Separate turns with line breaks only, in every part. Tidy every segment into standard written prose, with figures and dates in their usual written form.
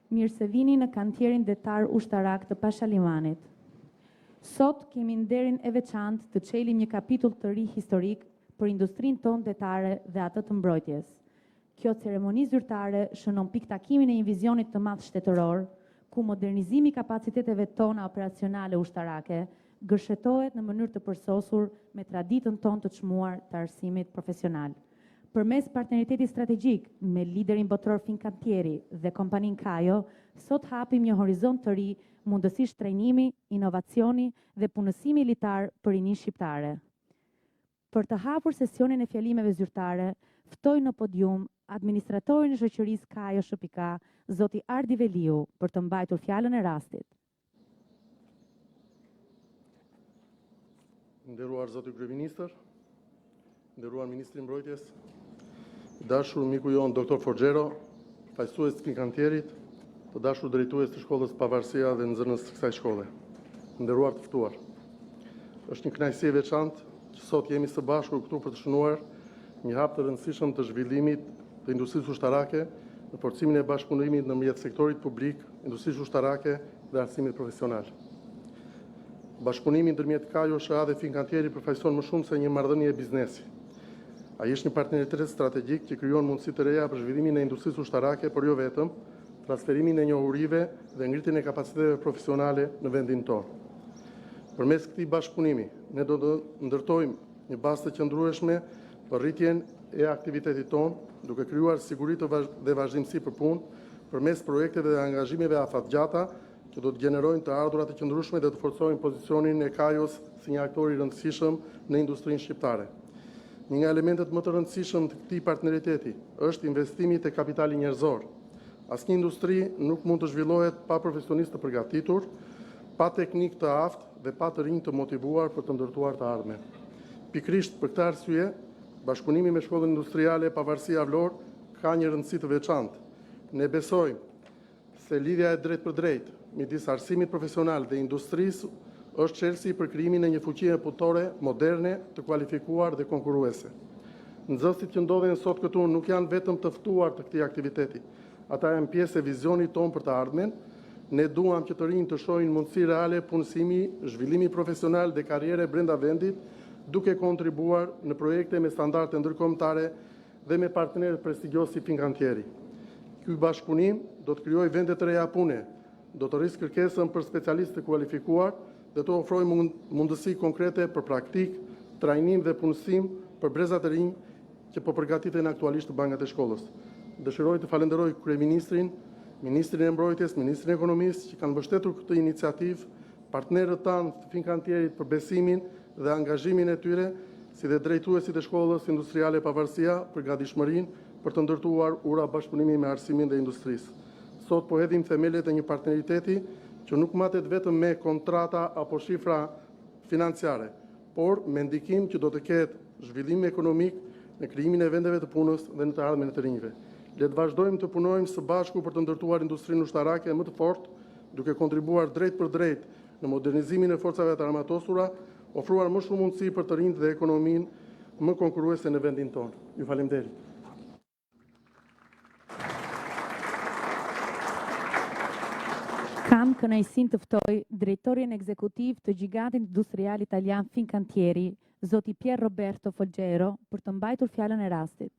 Mirë se vini në kantierin detar ushtarak të Pashalimanit. Sot kemi nderin e veçantë të çelim një kapitull të ri historik për industrinë tonë detare dhe atë të mbrojtjes. Kjo ceremoni zyrtare shënon piktakimin e një vizionit të madh shtetëror, ku modernizimi i kapaciteteve tona operacionale ushtarake gërshetohet në mënyrë të përsosur me traditën tonë të çmuar të arsimit profesional. Përmes partneritetit strategjik me liderin botror Fincantieri dhe kompaninë Kajo, sot hapim një horizont të ri mundësish trajnimi, inovacioni dhe punësimi militar për rinin shqiptare. Për të hapur sesionin e fjalimeve zyrtare, ftoj në podium administratorin e shoqërisë Kajo SHPK, zoti Ardi Veliu, për të mbajtur fjalën e rastit.
Nderuar zoti kryeministër, nderuar ministri i mbrojtjes, dashur miku jon doktor Forgjero, faqësues të Fincantierit, të dashur drejtues të shkollës Pavarësia dhe nxënës të kësaj shkolle. Nderuar të ftuar. Është një kënaqësi e veçantë që sot jemi së bashku këtu për të shënuar një hap të rëndësishëm të zhvillimit të industrisë ushtarake në forcimin e bashkëpunimit ndërmjet sektorit publik, industrisë ushtarake dhe arsimit profesional. Bashkëpunimi ndërmjet Kajo SHA dhe Fincantieri përfaqëson më shumë se një marrëdhënie biznesi. Ai është një partneritet strategjik që krijon mundësi të reja për zhvillimin e industrisë ushtarake, por jo vetëm, transferimin e njohurive dhe ngritjen e kapaciteteve profesionale në vendin tonë. Përmes këtij bashkëpunimi, ne do të ndërtojmë një bazë të qëndrueshme për rritjen e aktivitetit tonë, duke krijuar siguri dhe vazhdimsi për punë përmes projekteve dhe angazhimeve afatgjata që do të gjenerojnë të ardhurat të qëndrueshme dhe të forcojnë pozicionin e Kajos si një aktor i rëndësishëm në industrinë shqiptare. Një nga elementet më të rëndësishëm të këtij partneriteti është investimi te kapitali njerëzor. Asnjë industri nuk mund të zhvillohet pa profesionistë të përgatitur, pa teknikë të aftë dhe pa të rinj të motivuar për të ndërtuar të ardhmen. Pikërisht për këtë arsye, bashkëpunimi me shkollën industriale Pavarësia Vlorë ka një rëndësi të veçantë. Ne besojmë se lidhja e drejtë për drejtë midis arsimit profesional dhe industrisë është çelësi për krijimin e një fuqie punëtore moderne, të kualifikuar dhe konkurruese. Nxënësit që ndodhen sot këtu nuk janë vetëm të ftuar të këtij aktiviteti. Ata janë pjesë e vizionit tonë për të ardhmen. Ne duam që të rinj të shohin mundësi reale punësimi, zhvillimi profesional dhe karriere brenda vendit, duke kontribuar në projekte me standarde ndërkombëtare dhe me partnerë prestigjioz si Fincantieri. Ky bashkëpunim do të krijojë vende të reja pune, do të rrisë kërkesën për specialistë të kualifikuar dhe të ofrojë mundësi konkrete për praktik, trajnim dhe punësim për brezat e rinj që po përgatiten aktualisht të bankat e shkollës. Dëshiroj të falenderoj kryeministrin, ministrin e mbrojtjes, ministrin e ekonomisë që kanë mbështetur këtë iniciativë, partnerët tanë të Fincantierit për besimin dhe angazhimin e tyre, si dhe drejtuesit e shkollës industriale Pavarësia për gatishmërinë për të ndërtuar ura bashkëpunimi me arsimin dhe industrisë. Sot po hedhim themelet e një partneriteti që nuk matet vetëm me kontrata apo shifra financiare, por me ndikim që do të ketë zhvillim ekonomik në krijimin e vendeve të punës dhe në të ardhmen e të rinjve. Le të vazhdojmë të punojmë së bashku për të ndërtuar industrinë ushtarake më të fortë, duke kontribuar drejt për drejt në modernizimin e forcave të armatosura, ofruar më shumë mundësi për të rinjt dhe ekonominë më konkurruese në vendin tonë. Ju faleminderit.
Kam kënaqësinë të ftoj drejtorin ekzekutiv të gigantit industrial italian Fincantieri, zoti Pier Roberto Forgjero, për të mbajtur fjalën e rastit.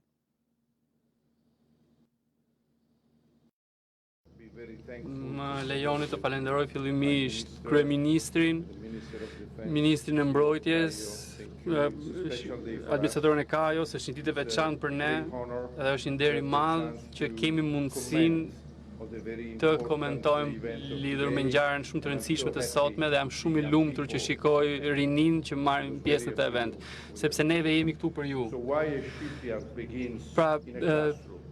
Më lejoni të falenderoj fillimisht kryeministrin, ministrin e mbrojtjes, administratorin e Kajos. Është një ditë e veçantë për ne dhe është një nder i madh që kemi mundësinë të komentojmë lidhur me ngjarjen shumë të rëndësishme të sotme dhe jam shumë i lumtur që shikoj rinin që marrin pjesë në këtë event, sepse neve jemi këtu për ju. Pra,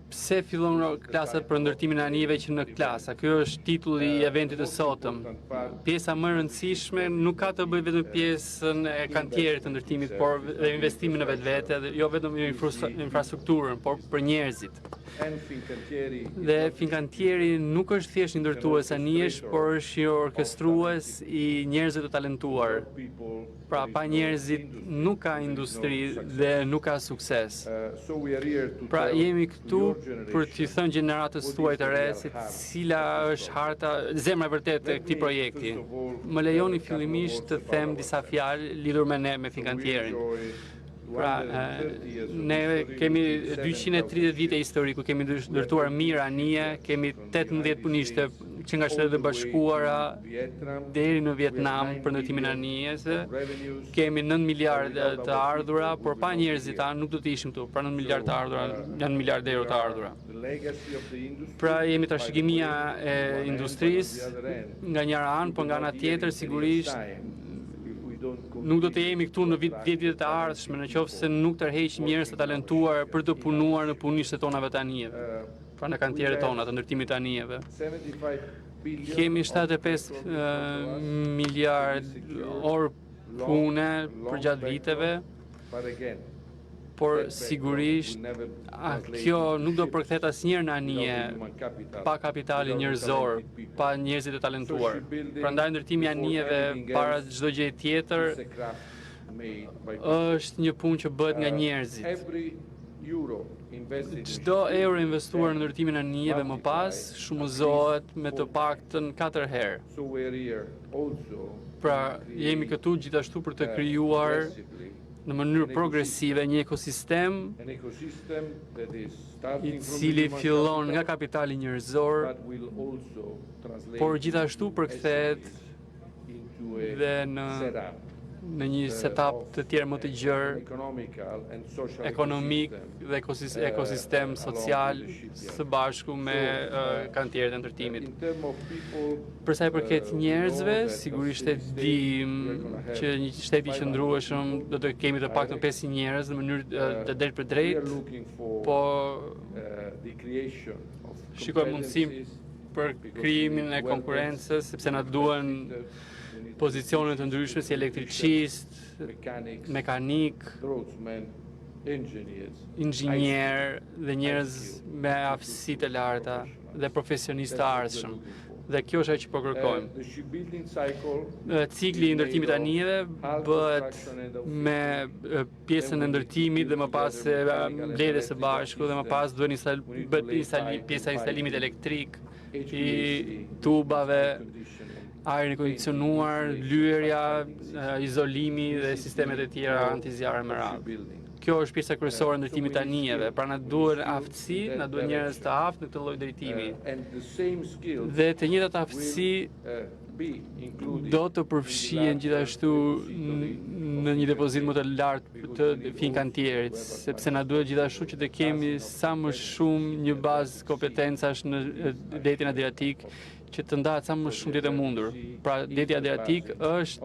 pse fillon klasa për ndërtimin e anive që në klasa? Ky është titulli i eventit të sotëm. Pjesa më e rëndësishme nuk ka të bëjë vetëm pjesën e kantierit të ndërtimit, por dhe investimin në vetvete, dhe jo vetëm infrastrukturën, por për njerëzit. Dhe Fincantieri nuk është thjesht një ndërtues anijesh, por është një orkestrues i njerëzve të talentuar. Pra pa njerëzit nuk ka industri dhe nuk ka sukses. Pra jemi këtu për t'i thënë gjeneratës tuaj të re se cila është harta, zemra e vërtetë e këtij projekti. Më lejoni fillimisht të them disa fjalë lidhur me ne, me Fincantierin. Pra, ne kemi 230 vite historiku, kemi ndërtuar mirë anije, kemi 18 punishte që nga Shtetet e Bashkuara deri në Vietnam për ndërtimin e anijes, kemi 9 miliardë të ardhura, por pa njerëzit tanë nuk do të ishim këtu. Pra 9 miliardë të ardhura, janë miliardë euro të ardhura. Pra jemi trashëgimia e industrisë nga njëra anë, por nga ana tjetër sigurisht nuk do të jemi këtu në 10 vitet të ardhshme në qoftë se nuk tërheqim njerëz të talentuar për të punuar në punishtet tona të anijeve. Pra në kantieret tona të ndërtimit të anijeve. Kemi 75 miliard orë pune për gjatë viteve, por sigurisht kjo nuk do përkthet asnjëherë në anije pa kapitalin njerëzor, pa njerëzit e talentuar. Prandaj ndërtimi i anijeve para çdo gjë tjetër është një punë që bëhet nga njerëzit. Çdo euro investuar në ndërtimin e anijeve më pas shumëzohet me të paktën 4 herë. Pra jemi këtu gjithashtu për të krijuar në mënyrë progresive një ekosistem i cili fillon nga kapitali njerëzor, por gjithashtu përkthehet dhe në një setup të tjerë më të gjerë, ekonomik dhe ekosistem social së bashku me kantierët e ndërtimit. Për sa i përket njerëzve, sigurisht e dim që një shtet i qëndrueshëm do të kemi të paktën 500 njerëz në mënyrë të drejtë për drejtë, po shikojmë mundësi për krijimin e konkurrencës, sepse na duhen pozicione të ndryshme si elektricist, mekanik, inxhinier dhe njerëz me aftësi të larta dhe profesionistë të ardhshëm. Dhe kjo është ajo që po kërkojmë. Cikli i ndërtimit të anijeve bëhet me pjesën e ndërtimit dhe më pas mbledhjes së bashku dhe më pas duhet bëhet pjesa e instalimit elektrik, i tubave, ajri kondicionuar, lyerja, izolimi dhe sistemet e tjera antizjarre me radhë. Kjo është pjesa kryesore e ndërtimit të anijeve, pra na duhen aftësi, na duhen njerëz të aftë në këtë lloj drejtimi. Dhe të njëjtat aftësi do të përfshihen gjithashtu në një depozit më të lartë të Fincantierit, sepse na duhet gjithashtu që të kemi sa më shumë një bazë kompetencash në detin adriatik që të ndahet sa më shumë dietë mundur. Pra deti adriatik është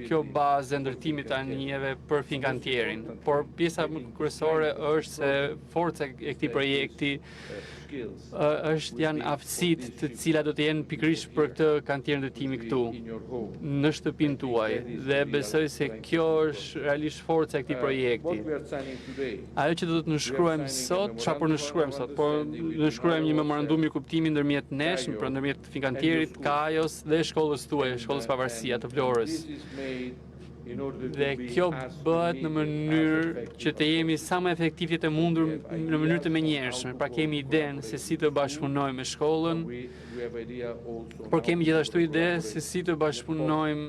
kjo bazë e ndërtimit të anijeve për Fincantierin, por pjesa më kryesore është se forca e këtij projekti janë aftësitë të cilat do të jenë pikërisht për këtë kantier ndërtimi këtu, në shtëpinë tuaj, dhe besoj se kjo është realisht forca e këtij projekti. Ajo që do të nënshkruajmë sot, çfarë po nënshkruajmë sot? Po nënshkruajmë një memorandum i kuptimi ndërmjet nesh, ndërmjet Fincantierit, Kajos dhe shkollës tuaj, shkollës Pavarësia të Vlorës. Dhe kjo bëhet në mënyrë që të jemi sa më efektiv të mundur në mënyrë të menjëhershme. Pra kemi idenë se si të bashkëpunojmë me shkollën, por kemi gjithashtu ide se si të bashkëpunojmë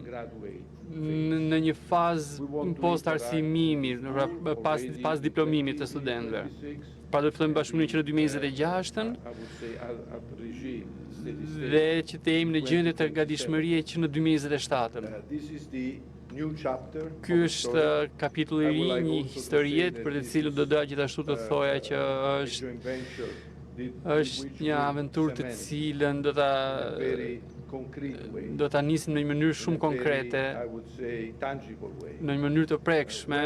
në një fazë post arsimimi, pas diplomimit të studentëve. Pra do të fillojmë bashkëpunimin që në 2026 dhe që të jemi në gjendje të gatishmërie që në 2027. Ky është kapitulli i ri, një historie për të cilën do doja gjithashtu të thoja që është një aventurë të cilën do ta nisim në një mënyrë shumë konkrete, në një mënyrë të prekshme.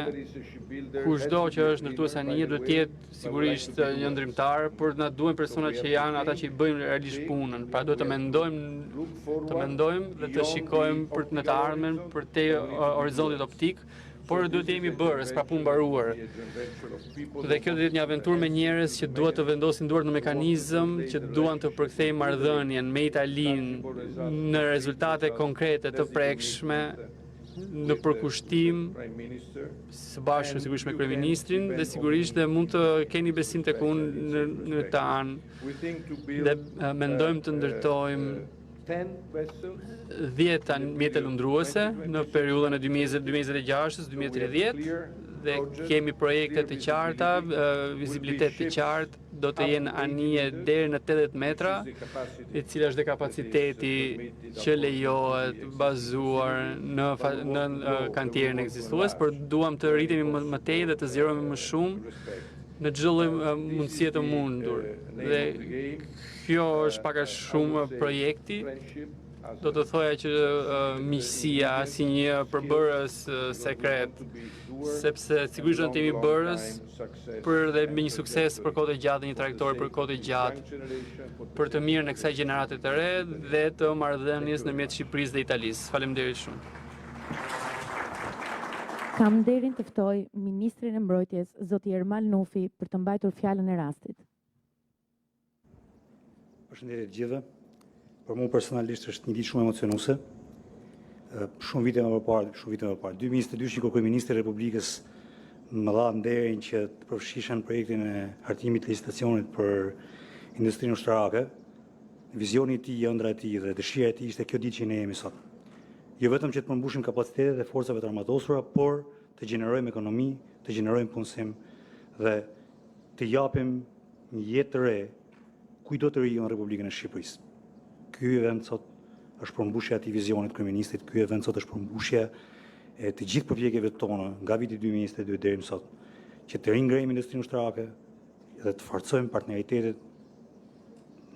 Kushdo që është ndërtues anije do të jetë sigurisht një ndrimtar, por na duhen persona që janë ata që i bëjnë realisht punën. Pra duhet të mendojmë dhe të shikojmë për në të ardhmen për te horizontit optik, por duhet të jemi bërës pra punë mbaruar. Dhe kjo do të jetë një aventurë me njerëz që duan të vendosin duart në mekanizëm që duan të përkthejnë marrëdhënien me Italinë në rezultate konkrete të prekshme, në përkushtim së bashku sigurisht me kryeministrin dhe sigurisht dhe mund të keni besim tek unë në këtë anë dhe mendojmë të ndërtojmë 10 mjete lundruese në periudhën e 2026-2030 dhe kemi projekte të qarta, vizibilitet të qartë, do të jenë anije deri në 80 metra, i cili është dhe kapaciteti që lejohet bazuar në kantierin ekzistues, por duam të rritemi më tej dhe të zgjerohemi më shumë në çdo lloj mundësie të mundur. Dhe kjo është pak a shumë projekti. Do të thoja që miqësia si një përbërës sekret, sepse sigurisht do të jemi bërës për dhe me një sukses për kohë të gjatë dhe një trajektor për kohë të gjatë për të mirën e kësaj gjenerate të re dhe të marrëdhënies ndërmjet Shqipërisë dhe Italisë. Faleminderit shumë.
Kam nderin të ftoj Ministrin e Mbrojtjes, zoti Ermal Nufi, për të mbajtur fjalën e rastit.
Përshëndetje të gjithëve. Për mua personalisht është një ditë shumë emocionuese. Shumë vite më parë. 2022 kur Kryeministri i Republikës më dha nderin që të përfshishen projektin e hartimit të licitacionit për industrinë ushtarake. Vizioni i tij, ëndra e tij dhe dëshira e tij ishte kjo ditë që ne jemi sot. Jo vetëm që të përmbushim kapacitetet e forcave të armatosura, por të gjenerojmë ekonomi, të gjenerojmë punësim dhe të japim një jetë të re kujdo të ri në Republikën e Shqipërisë. Ky event sot është përmbushja e atij vizionit kryeministit, ky event sot është përmbushja e të gjithë përpjekjeve tona nga viti 2022 deri më sot, që të ringrejmë industrinë ushtarake dhe të forcojmë partneritetet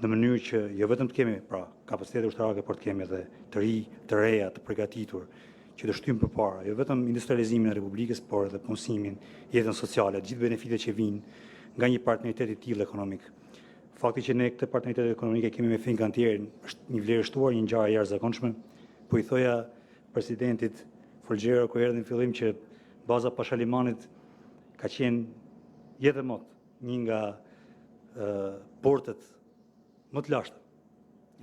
në mënyrë që jo vetëm të kemi pra kapacitete ushtarake, por të kemi edhe të ri, të reja, të përgatitur, që të shtyjmë përpara jo vetëm industrializimin e Republikës, por edhe punësimin, jetën sociale, gjithë benefitet që vijnë nga një partneritet i tillë ekonomik. Fakti që ne këtë partneritet ekonomike kemi me Fincantieri është një vlerësuar, një ngjarje e jashtëzakonshme. Po i thoja presidentit Folgjero kur erdhi në fillim që baza Pashalimanit ka qenë jetë mot një nga portet më të lashta.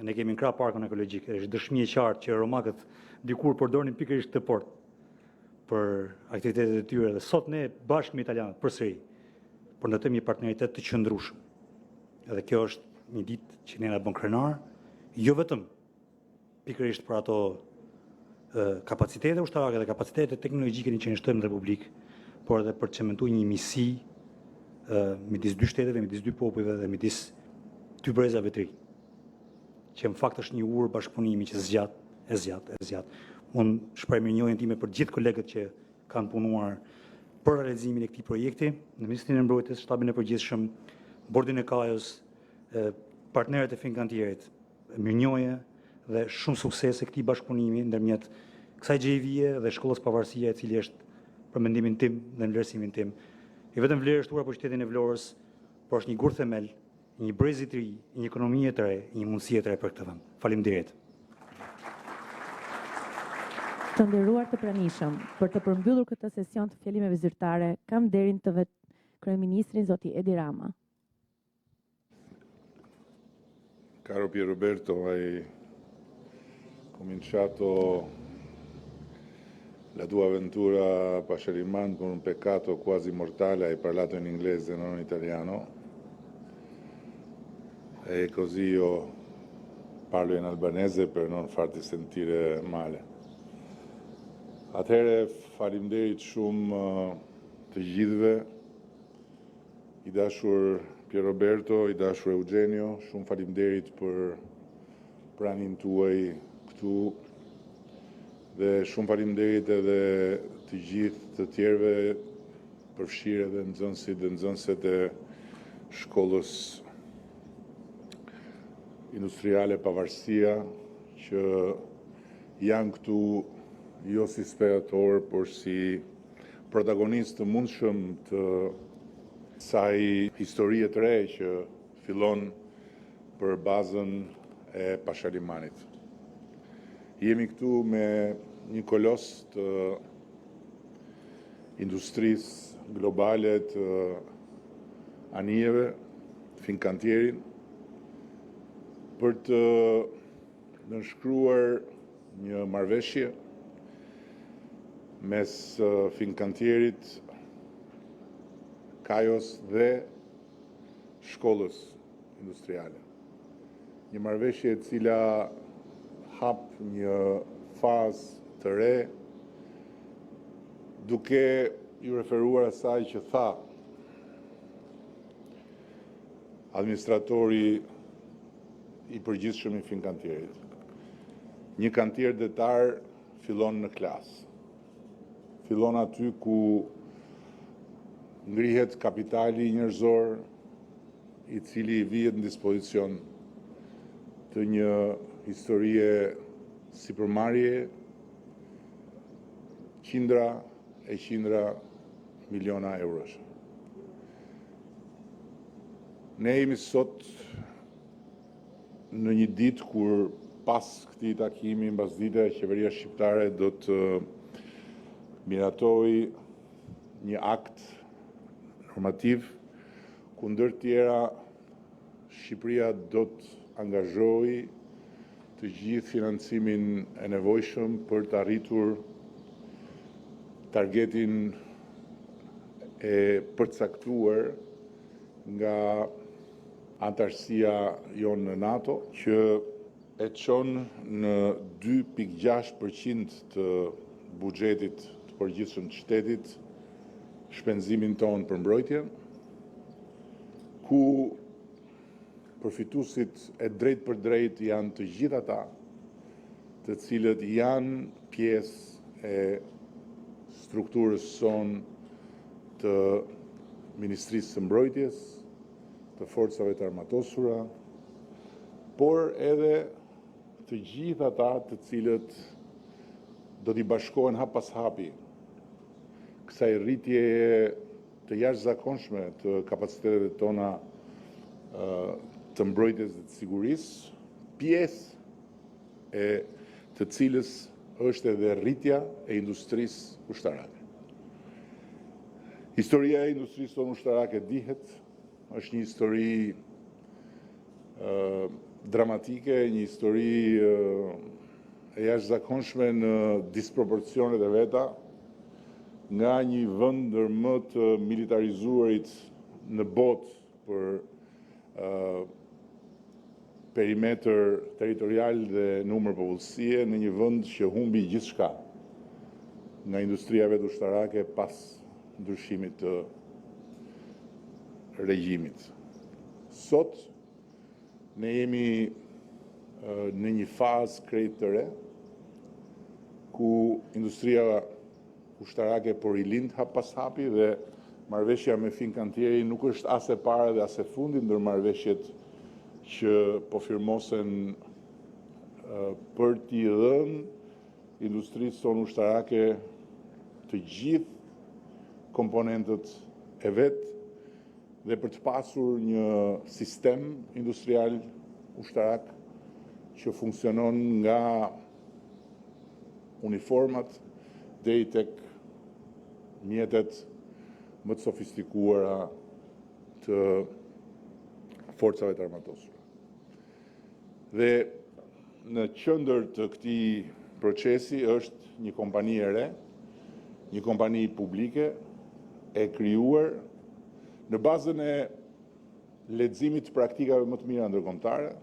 Ne kemi në krah parkun ekologjik, është dëshmi e qartë që romakët dikur përdornin pikërisht këtë port për aktivitetet e tyre dhe sot ne bashkë me italianët përsëri por ndërtojmë një partneritet të qëndrueshëm. Edhe kjo është një ditë që ne na bën krenar, jo vetëm pikërisht për ato kapacitete ushtarake dhe kapacitete teknologjike që ne shtojmë në Republikë, por edhe për të cementuar një miqësi midis dy shteteve, midis dy popujve dhe midis dy brezave të ri. Që në fakt është një urë bashkëpunimi që zgjat. Unë shpreh mirënjohjen time për gjithë kolegët që kanë punuar për realizimin e këtij projekti, në Ministrinë e Mbrojtjes, shtabin e përgjithshëm, Bordin e Kajos, partnerët e Fincantierit, mirënjohje dhe shumë suksese këtij bashkëpunimi ndërmjet kësaj gjejvie dhe shkollës Pavarësia, e cili është për mendimin tim dhe në vlerësimin tim, jo vetëm vlerë shtuar për qytetin e Vlorës, por është një gur themel, një brezi të ri, një ekonomi e re, një mundësi e re për këtë vend. Faleminderit.
Të nderuar të pranishëm, për të përmbyllur këtë sesion të fjalimeve zyrtare, kam nderin të vet kryeministrin zoti Edi Rama.
Caro Pier Roberto, hai cominciato la tua avventura a Pashaliman con un peccato quasi mortale, hai parlato in inglese, non in italiano, e così io parlo in albanese per non farti sentire male. Atëherë, faleminderit shumë të gjithëve, i dashur Pier Roberto, i dashur Eugenio, shumë faleminderit për pranin tuaj këtu dhe shumë faleminderit edhe të gjithë të tjerëve, përfshirë edhe nxënësit dhe nxënëset e shkollës industriale Pavarësia, që janë këtu jo si spectator, por si protagonist të mundshëm të saj historie të re që fillon për bazën e Pashalimanit. Jemi këtu me një kolos të industrisë globale të anijeve, Finkantierin, për të nënshkruar një marrëveshje mes Finkantierit, Kajos dhe shkollës industriale. Një marrëveshje e cila hap një fazë të re, duke ju referuar asaj që tha administratori i përgjithshëm i Finkantierit. Një kantier detar fillon në klasë. Fillon aty ku ngrihet kapitali njerëzor i cili vihet në dispozicion të një historie sipërmarrje, qindra e qindra miliona eurosh. Ne jemi sot në një ditë kur pas këtij takimi mbasdite qeveria shqiptare do të miratojë një akt normativ ku ndër tjera Shqipëria do të angazhojë të gjithë financimin e nevojshëm për të arritur targetin e përcaktuar nga antarësia jonë në NATO, që e çon në 2.6% të buxhetit të përgjithshëm të shtetit shpenzimin tonë për mbrojtjen, ku përfituesit e drejt për drejt janë të gjithë ata të cilët janë pjesë e strukturës sonë të Ministrisë së Mbrojtjes, të forcave të armatosura, por edhe të gjithë ata të cilët do t'i bashkohen hap pas hapi kësaj rritje të jashtëzakonshme të kapaciteteve tona të mbrojtjes dhe të sigurisë, pjesë e të cilës është edhe rritja e industrisë ushtarake. Historia e industrisë tonë ushtarake dihet, është një histori dramatike, një histori e jashtëzakonshme në disproporcionet e veta, nga një vend ndër më të militarizuarit në botë për perimetër territorial dhe numër popullsie, në një vend që humbi gjithçka nga industria vetë ushtarake pas ndryshimit të regjimit. Sot ne jemi në një fazë krejt të re, ku industria ushtarake po rilind hap pas hapi dhe marrëveshja me Fincantieri nuk është as e para dhe as e fundit ndër marrëveshjet që po firmosen për t'i dhënë industrisë tonë ushtarake të gjithë komponentët e vet dhe për të pasur një sistem industrial ushtarak që funksionon nga uniformat deri tek mjetet më të sofistikuara të forcave të armatosura. Dhe në qendër të këtij procesi është një kompani e re, një kompani publike e krijuar në bazën e leximit të praktikave më të mira ndërkombëtare,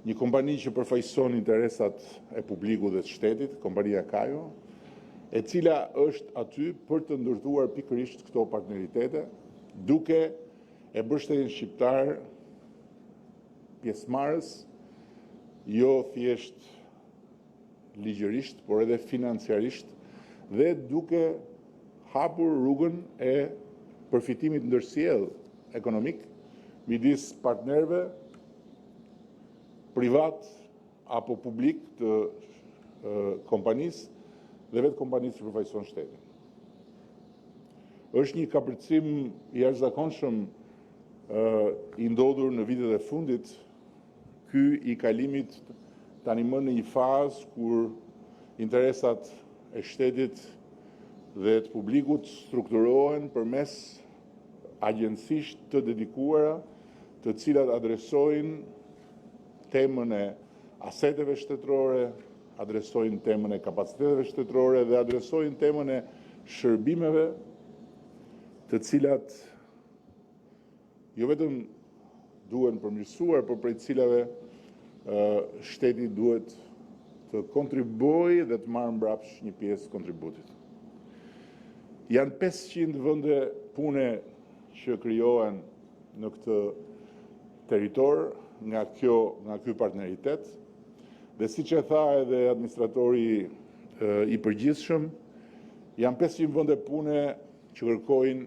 një kompani që përfaqëson interesat e publikut dhe të shtetit, kompania Kajo, e cila është aty për të ndërtuar pikërisht këto partneritete, duke e bërë shtetin shqiptar pjesëmarrës, jo thjesht ligjërisht, por edhe financiarisht, dhe duke hapur rrugën e përfitimit ndërsjellë ekonomik midis partnerëve privat apo publik të kompanisë dhe vetë kompanisë që përfaqëson shtetin. Është një kapërcim i jashtëzakonshëm i ndodhur në vitet e fundit, ky i kalimit tani më në një fazë kur interesat e shtetit dhe të publikut strukturohen përmes agjencisht të dedikuara, të cilat adresojnë temën e aseteve shtetërore, adresojnë temën e kapaciteteve shtetërore dhe adresojnë temën e shërbimeve të cilat jo vetëm duhen përmirësuar, por prej cilave shteti duhet të kontribuojë dhe të marrë mbrapsht një pjesë kontributit. Janë 500 vende pune që krijohen në këtë territor nga ky partneritet dhe siç e tha edhe administratori i përgjithshëm, janë 500 vende pune që kërkojnë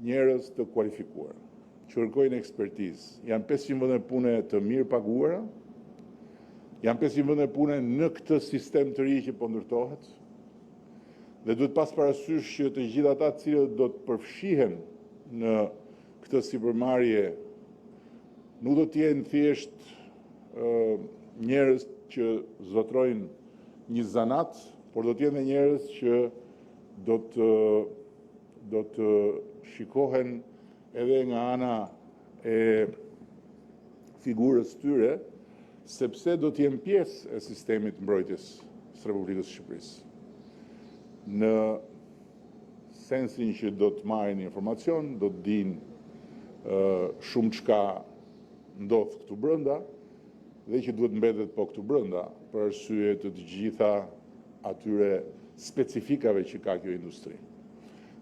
njerëz të kualifikuar, që kërkojnë ekspertizë. Janë 500 vende pune të mirë paguara, janë 500 vende pune në këtë sistem të ri që po ndërtohet, dhe duhet pas parasysh që të gjithë ata të cilët do të përfshihen në këtë sipërmarrje nuk do të jenë thjesht njerëz që zotrojnë një zanat, por do të jenë njerëz që do të shikohen edhe nga ana e figurës tyre, sepse do të jenë pjesë e sistemit mbrojtjes së Republikës së Shqipërisë. Në sensin që do të marrin informacion, do të dinë shumë çka ndodh këtu brenda dhe që duhet mbetet po këtu brenda për arsye të gjitha atyre specifikave që ka kjo industri.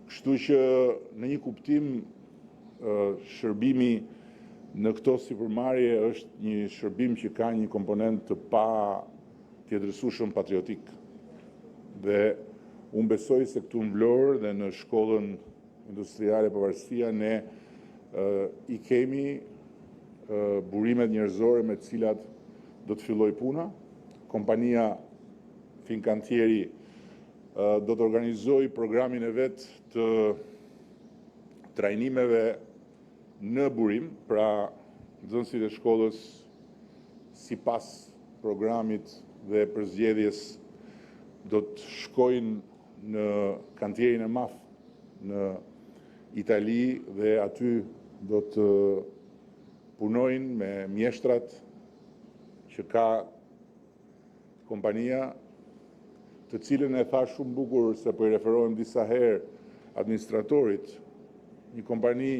Kështu që në një kuptim shërbimi në këto sipërmarrje është një shërbim që ka një komponent të pa tjetërsueshëm patriotik. Dhe unë besoj se këtu në Vlorë dhe në shkollën industriale Pavarësia ne i kemi burimet njerëzore me të cilat do të filloj puna. Kompania Fincantieri do të organizoj programin e vet të trajnimeve në burim, pra nxënësit e shkollës sipas programit dhe përzgjedhjes do të shkojnë në kantierin e MAF në Itali dhe aty do të punojnë me mjeshtrat që ka kompania, të cilën e tha shumë bukur se po i referohem disa herë administratorit, një kompani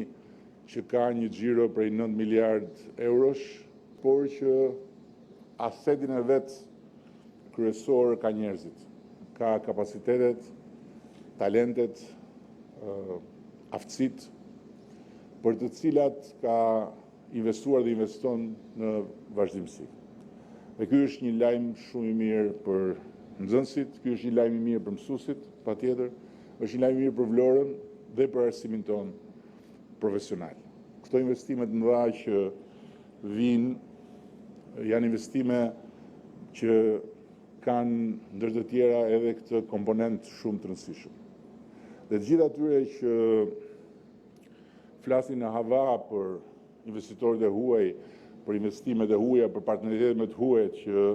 që ka një xhiro prej 9 miliard eurosh, por që asetin e vet kryesor ka njerëzit, ka kapacitetet, talentet, aftësitë, për të cilat ka investuar dhe investon në vazhdimsi. Dhe ky është një lajm shumë i mirë për nxënësit, ky është një lajm i mirë për mësuesit, patjetër, është një lajm i mirë për Vlorën dhe për arsimin ton profesional. Këto investime të mëdha që vijnë janë investime që kanë ndër të tjera edhe këtë komponent shumë të rëndësishëm. Dhe të gjithë atyre që flasin në hava për investitorët e huaj, për investimet e huaja, për partneritetet të huaja që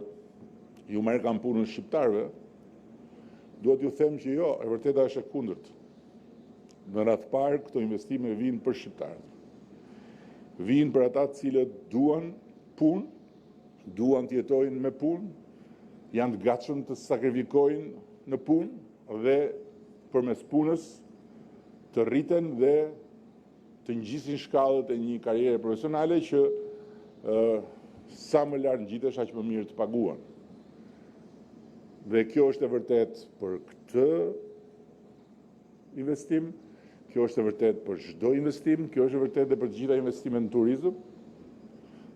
ju merr kanë punën shqiptarëve, duhet ju them që jo, e vërteta është e kundërt. Në radhë të parë, këto investime vijnë për shqiptarët. Vijnë për ata të cilët duan punë, duan të jetojnë me punë, janë të gatshëm të sakrifikojnë në punë dhe përmes punës të rriten dhe të ngjisin shkallët e një karriere profesionale që sa më lart ngjitesh aq më mirë të paguan. Dhe kjo është e vërtet për këtë investim, kjo është e vërtet për çdo investim, kjo është e vërtet edhe për të gjitha investimet në turizëm,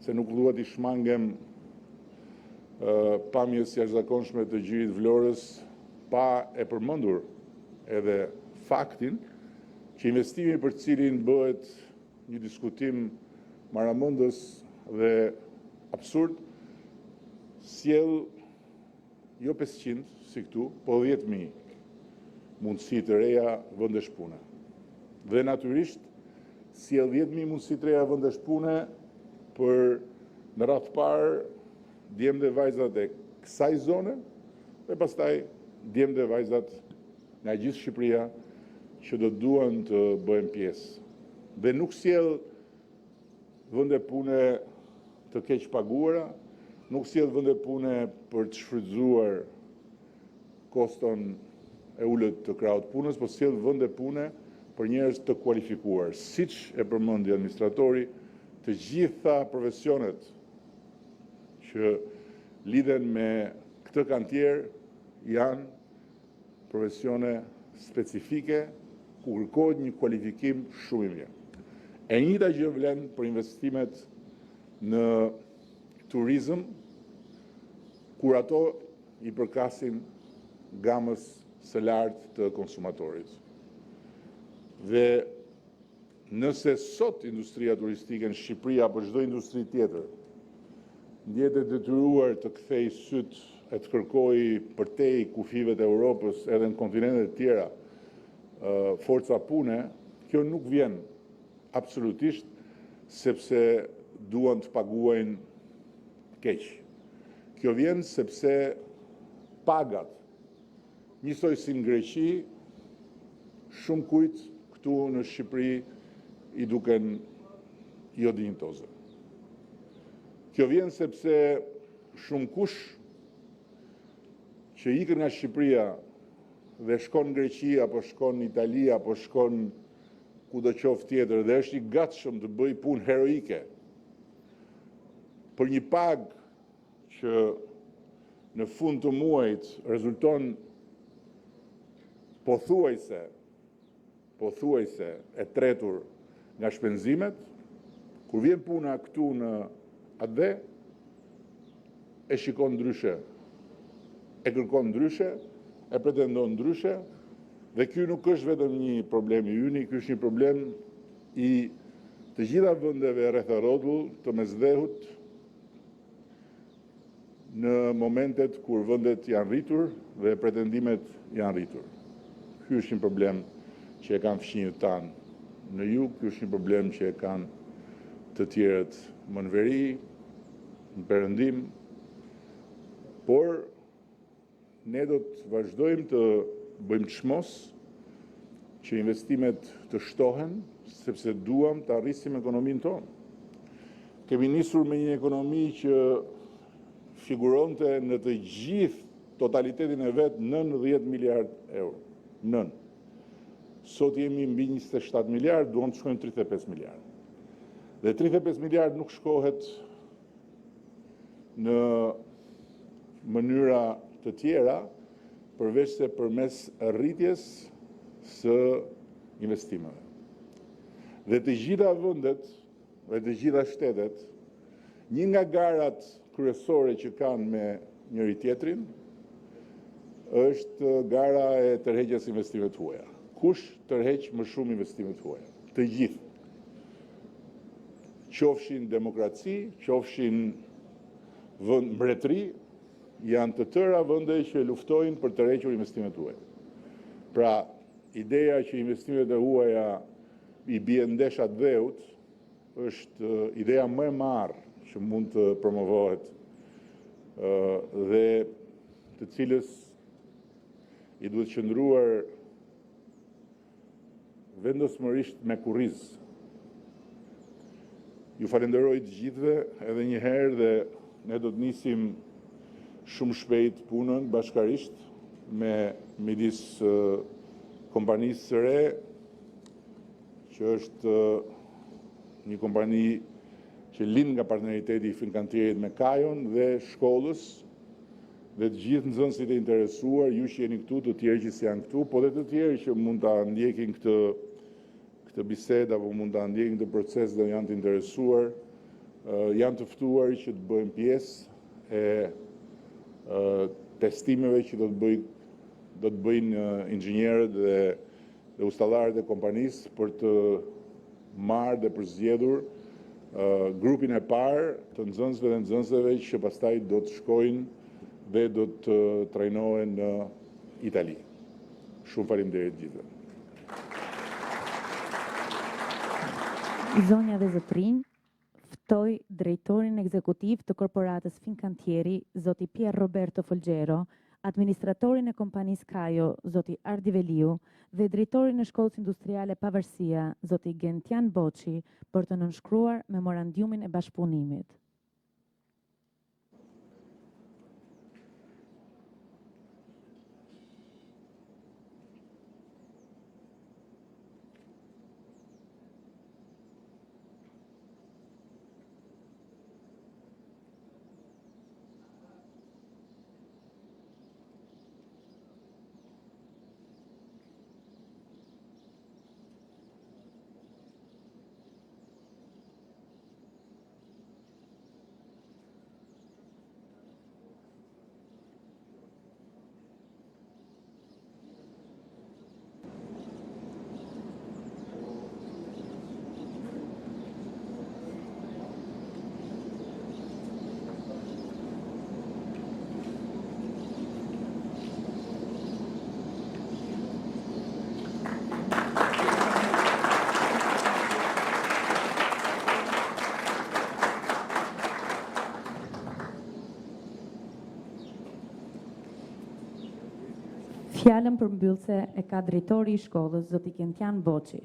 se nuk duhet i shmangem pamjes jashtëzakonshme të Gjirit Vlorës pa e përmendur edhe faktin që investimi për cilin bëhet një diskutim maramendës dhe absurd sjell jo 500 si këtu, po 10.000 mundësi të reja vendesh pune. Dhe natyrisht sjell 10.000 mundësi të reja vendesh pune për në radhë parë djemë dhe vajzat e kësaj zone dhe pastaj djemtë dhe vajzat nga gjithë Shqipëria që do duan të bëhen pjesë. Dhe nuk sjell vende pune të keq paguara, nuk sjell vende pune për të shfrytzuar koston e ulët të krahut punës, por sjell vende pune për njerëz të kualifikuar. Siç e përmendi administratori, të gjitha profesionet që lidhen me këtë kantier janë profesione specifike ku kërkohet një kualifikim shumë i mirë. E njëjta gjë vlen për investimet në turizëm, kur ato i përkasin gamës së lartë të konsumatorit. Dhe nëse sot industria turistike në Shqipëri apo çdo industri tjetër ndjehet e detyruar të kthej syt e të kërkojë përtej kufive të Europës edhe në kontinentet e tjera forca pune, kjo nuk vjen absolutisht sepse duan të paguajnë keq. Kjo vjen sepse pagat, njësoj si në Greqi, shumë kujt këtu në Shqipëri i duken jo dinjitoze. Kjo vjen sepse shumë kush që ikën nga Shqipëria dhe shkon në Greqi, apo shkon në Itali, apo shkon kudo qoftë tjetër, dhe është i gatshëm të bëj punë heroike për një pagë që në fund të muajit rezulton pothuajse e tretur nga shpenzimet, kur vjen puna këtu në atë e shikon ndryshe, e kërkon ndryshe, e pretendon ndryshe, dhe ky nuk është vetëm një problem i yni, ky është një problem i të gjitha vendeve rreth e rrotull të Mesdhehut në momentet kur vendet janë rritur dhe pretendimet janë rritur. Ky është një problem që e kanë fëmijët tanë në jug, ky është një problem që e kanë të tjerët më në veri, në perëndim, por ne do të vazhdojmë të bëjmë çmos që investimet të shtohen, sepse duam të arrisim ekonominë tonë. Kemi nisur me një ekonomi që figuronte në të gjithë totalitetin e vet 90 miliard euro. Sot jemi mbi 27 miliard, duam të shkojmë 35 miliard. Dhe 35 miliard nuk shkohet në mënyra të tjera, përveç se përmes rritjes së investimeve. Dhe të gjitha vendet dhe të gjitha shtetet, një nga garat kryesore që kanë me njëri tjetrin është gara e tërheqjes investimeve të huaja. Kush tërheq më shumë investime të huaja? Të gjithë. Qofshin demokraci, qofshin mbretëri, janë të tëra vende që luftojnë për të tërhequr investimet huaja. Pra, ideja që investimet e huaja i bien ndeshat dheut është ideja më e marrë që mund të promovohet dhe të cilës i duhet qëndruar vendosmërisht me kurriz. Ju falenderoj të gjithëve edhe një herë dhe ne do të nisim shumë shpejt punën bashkarisht midis kompanisë së re, që është një kompani që lind nga partneriteti i Fincantierit me Kajon dhe shkollës, dhe të gjithë nxënësit e interesuar, ju që jeni këtu, të tjerë që janë këtu, po dhe të tjerë që mund ta ndjekin këtë bisedë apo mund ta ndjekin këtë proces dhe janë të interesuar, janë të ftuar që të bëjnë pjesë e testimeve që do të bëjnë inxhinierët dhe ustallarët e kompanisë për të marrë dhe përzgjedhur grupin e parë të nxënësve dhe nxënësve që pastaj do të shkojnë dhe do të trajnohen në Itali. Shumë faleminderit gjithëve.
Zonja dhe zotrinj, ftoj drejtorin ekzekutiv të korporatës Fincantieri, zoti Pier Roberto Folgjero, administratorin e kompanisë Kajo, zoti Ardi Veliu, dhe drejtorin e Shkollës Industriale Pavarësia, zoti Gentian Boçi, për të nënshkruar memorandumin e bashkëpunimit. Fjalën përmbyllëse e ka drejtori i shkollës, zoti Gentian Boçi.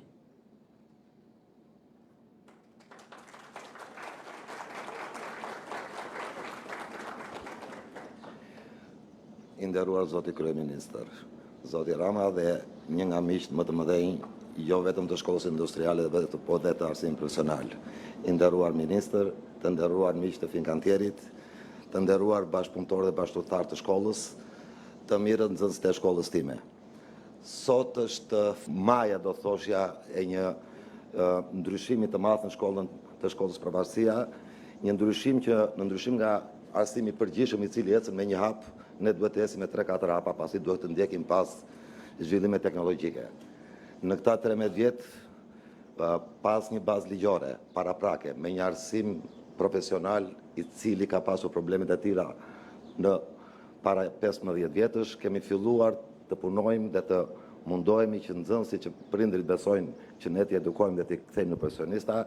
I nderuar zoti kryeministër, zoti Rama dhe një nga miqtë më të mëdhenj, jo vetëm të shkollës industriale, po dhe të arsimit profesional. I nderuar ministër, të nderuar miq të Fincantieri-t, të nderuar bashkëpunëtorë dhe bashkëtorë të shkollës, të mirë nxënës të shkollës time. Sot është maja, do thoshja, e një ndryshimi të madh në shkollën të shkollës Pavarësia, një ndryshim që në ndryshim nga arsimi përgjithshëm i cili ecën me një hap, ne duhet të ecim me 3-4 hapa, pasi duhet të ndjekim pas zhvillime teknologjike. Në këta 13 vjet, pas një bazë ligjore, paraprake, me një arsim profesional i cili ka pasur problemet e tilla në para 15 vjetësh, kemi filluar të punojmë dhe të mundohemi që nxënësit që prindrit besojnë që ne t'i edukojmë dhe t'i kthejmë në profesionista,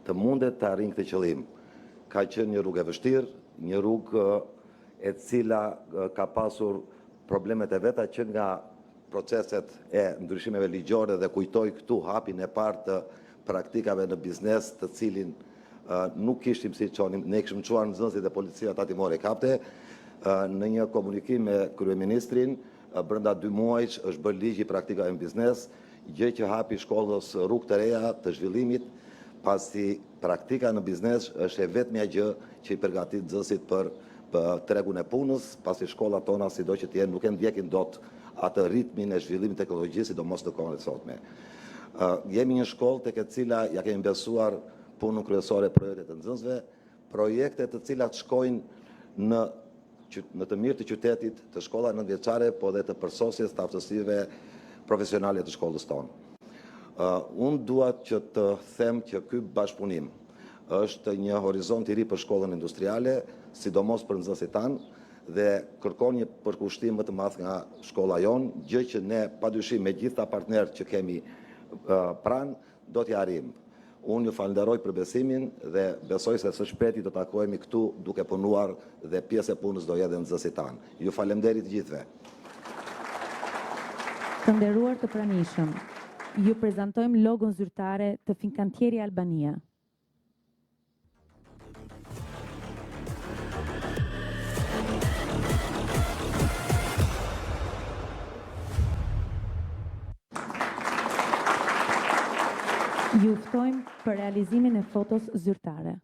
të mundet të arrijnë këtë qëllim. Ka qenë një rrugë e vështirë, një rrugë e cila ka pasur problemet e veta që nga proceset e ndryshimeve ligjore, dhe kujtoj këtu hapin e parë të praktikave në biznes, të cilin nuk kishim si çonim, ne kishim çuar nxënësit dhe policia ta timore kapte. Në një komunikim me kryeministrin, brenda 2 muajsh është bërë ligji i praktikave në biznes, gjë që hapi shkollës rrugë të reja të zhvillimit, pasi praktika në biznes është e vetmja gjë që i përgatit nxënësit për tregun e punës, pasi shkollat tona, sido që t'jenë, nuk e ndjekin dot atë ritmin e zhvillimit teknologjisë, sidomos në kohën e sotme. Jemi një shkollë tek e cila ja kemi besuar punën kryesore projekte të nxënësve, projekte të cilat shkojnë në të mirë të qytetit, të shkolla nëntëvjeçare, po dhe të përsosjes të aftësive profesionale të shkollës tonë. Unë dua që të them që ky bashkëpunim është një horizont i ri për shkollën industriale, sidomos për nxënësit tanë, dhe kërkon një përkushtim më të madh nga shkolla jonë, gjë që ne padyshim me gjitha partnerët që kemi pranë do t'i arrijmë. Unë ju falenderoj për besimin dhe besoj se së shpejti do takohemi këtu duke punuar dhe pjesë e punës do jetë nxënësit tanë. Ju falenderit gjithëve.
Të nderuar të pranishëm, ju prezantojmë logon zyrtare të Fincantieri Albania. Ju ftojmë për realizimin e fotos zyrtare.